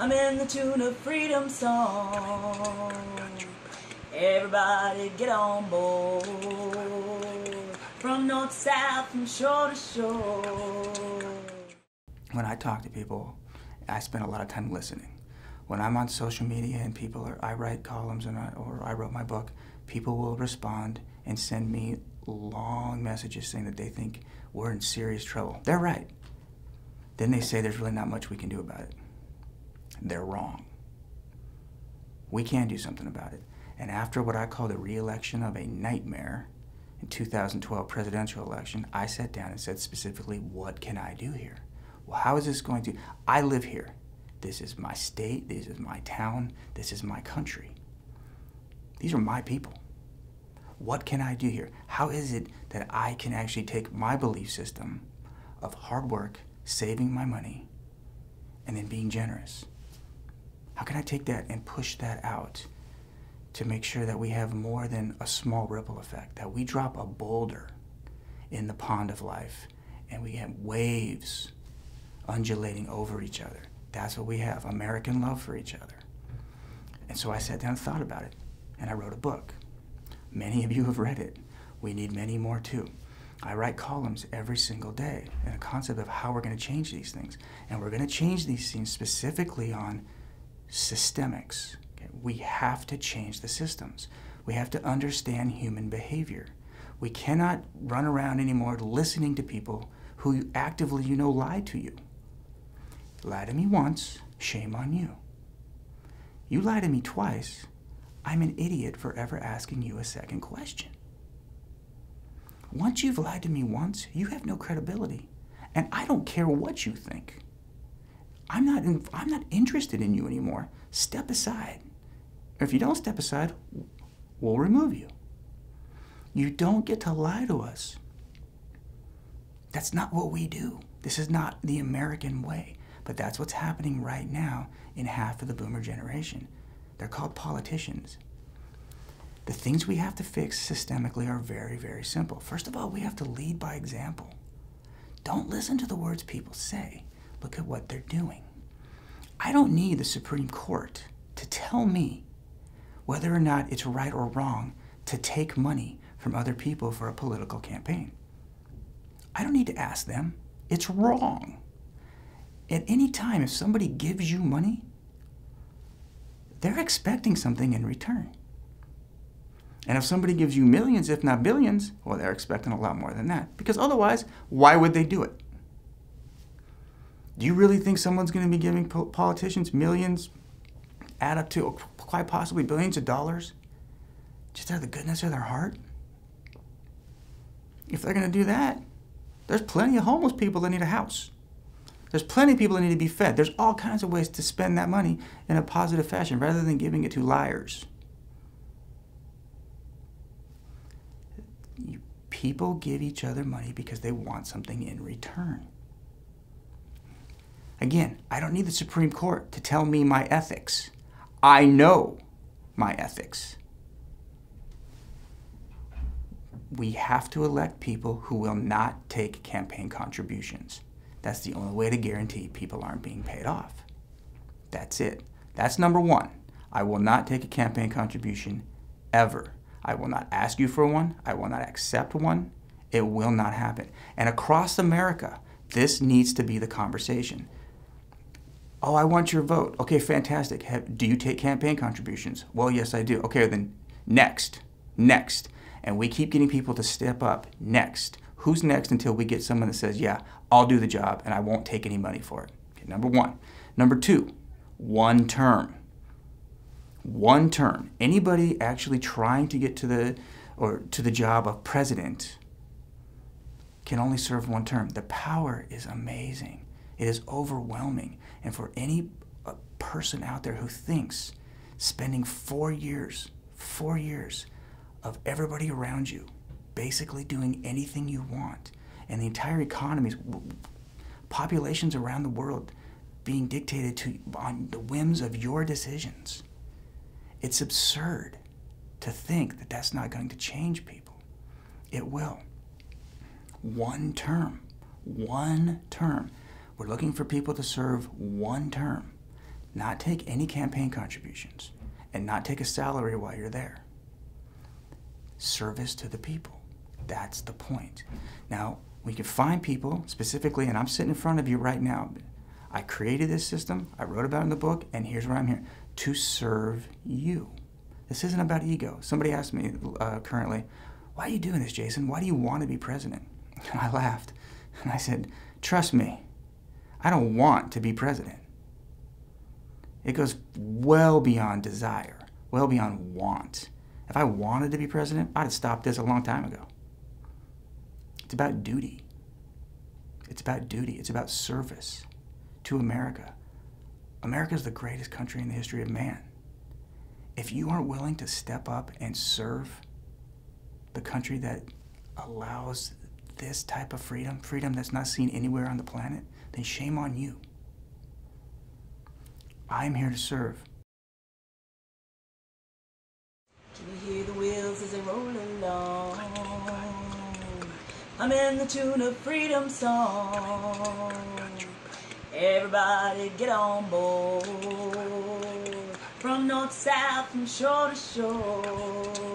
I'm in the tune of freedom song. Everybody get on board. From north to south, from shore to shore. When I talk to people, I spend a lot of time listening. When I'm on social media and I write columns or I wrote my book, people will respond and send me long messages saying that they think we're in serious trouble. They're right. Then they say there's really not much we can do about it. They're wrong. We can do something about it. And after what I call the re-election of a nightmare in 2012 presidential election, I sat down and said specifically, what can I do here? Well, how is this going to? I live here. This is my state, this is my town, this is my country. These are my people. What can I do here? How is it that I can actually take my belief system of hard work, saving my money, and then being generous? How can I take that and push that out to make sure that we have more than a small ripple effect, that we drop a boulder in the pond of life and we have waves undulating over each other? That's what we have, American love for each other. And so I sat down and thought about it, and I wrote a book. Many of you have read it. We need many more too. I write columns every single day and a concept of how we're going to change these things. And we're going to change these things specifically on systemics. Okay? We have to change the systems. We have to understand human behavior. We cannot run around anymore listening to people who actively, lied to you. Lie to me once, shame on you. You lie to me twice, I'm an idiot for ever asking you a second question. Once you've lied to me once, you have no credibility. And I don't care what you think. I'm not interested in you anymore. Step aside. If you don't step aside, we'll remove you. You don't get to lie to us. That's not what we do. This is not the American way. But that's what's happening right now in half of the boomer generation. They're called politicians. The things we have to fix systemically are very, very simple. First of all, we have to lead by example. Don't listen to the words people say. Look at what they're doing. I don't need the Supreme Court to tell me whether or not it's right or wrong to take money from other people for a political campaign. I don't need to ask them. It's wrong. At any time, if somebody gives you money, they're expecting something in return. And if somebody gives you millions, if not billions, well, they're expecting a lot more than that. Because otherwise, why would they do it? Do you really think someone's going to be giving politicians millions, add up to quite possibly billions of dollars, just out of the goodness of their heart? If they're going to do that, there's plenty of homeless people that need a house. There's plenty of people that need to be fed. There's all kinds of ways to spend that money in a positive fashion rather than giving it to liars. People give each other money because they want something in return. Again, I don't need the Supreme Court to tell me my ethics. I know my ethics. We have to elect people who will not take campaign contributions. That's the only way to guarantee people aren't being paid off. That's it. That's number one. I will not take a campaign contribution ever. I will not ask you for one. I will not accept one. It will not happen. And across America, this needs to be the conversation. Oh, I want your vote. Okay, fantastic. Do you take campaign contributions? Well, yes, I do. Okay, then next. And we keep getting people to step up. Next. Who's next until we get someone that says, yeah, I'll do the job and I won't take any money for it. Okay, number one. Number two, one term. One term. Anybody actually trying to get to the job of president can only serve one term. The power is amazing. It is overwhelming. And for any person out there who thinks spending 4 years of everybody around you basically doing anything you want, and the entire economies, populations around the world being dictated to on the whims of your decisions. It's absurd to think that that's not going to change people. It will. One term. We're looking for people to serve one term. not take any campaign contributions, and not take a salary while you're there. Service to the people. That's the point. Now, we can find people specifically, and I'm sitting in front of you right now. I created this system, I wrote about it in the book, and here's where I'm here, to serve you. This isn't about ego. Somebody asked me currently, why are you doing this, Jason? Why do you want to be president? And I laughed, and I said, trust me, I don't want to be president. It goes well beyond desire, well beyond want. If I wanted to be president, I'd have stopped this a long time ago. It's about duty. It's about duty. It's about service to America. America is the greatest country in the history of man. If you aren't willing to step up and serve the country that allows this type of freedom that's not seen anywhere on the planet, then shame on you. I'm here to serve. Can you hear the wheels as they roll along? I'm in the tune of freedom song. Everybody get on board. From north to south, from shore to shore.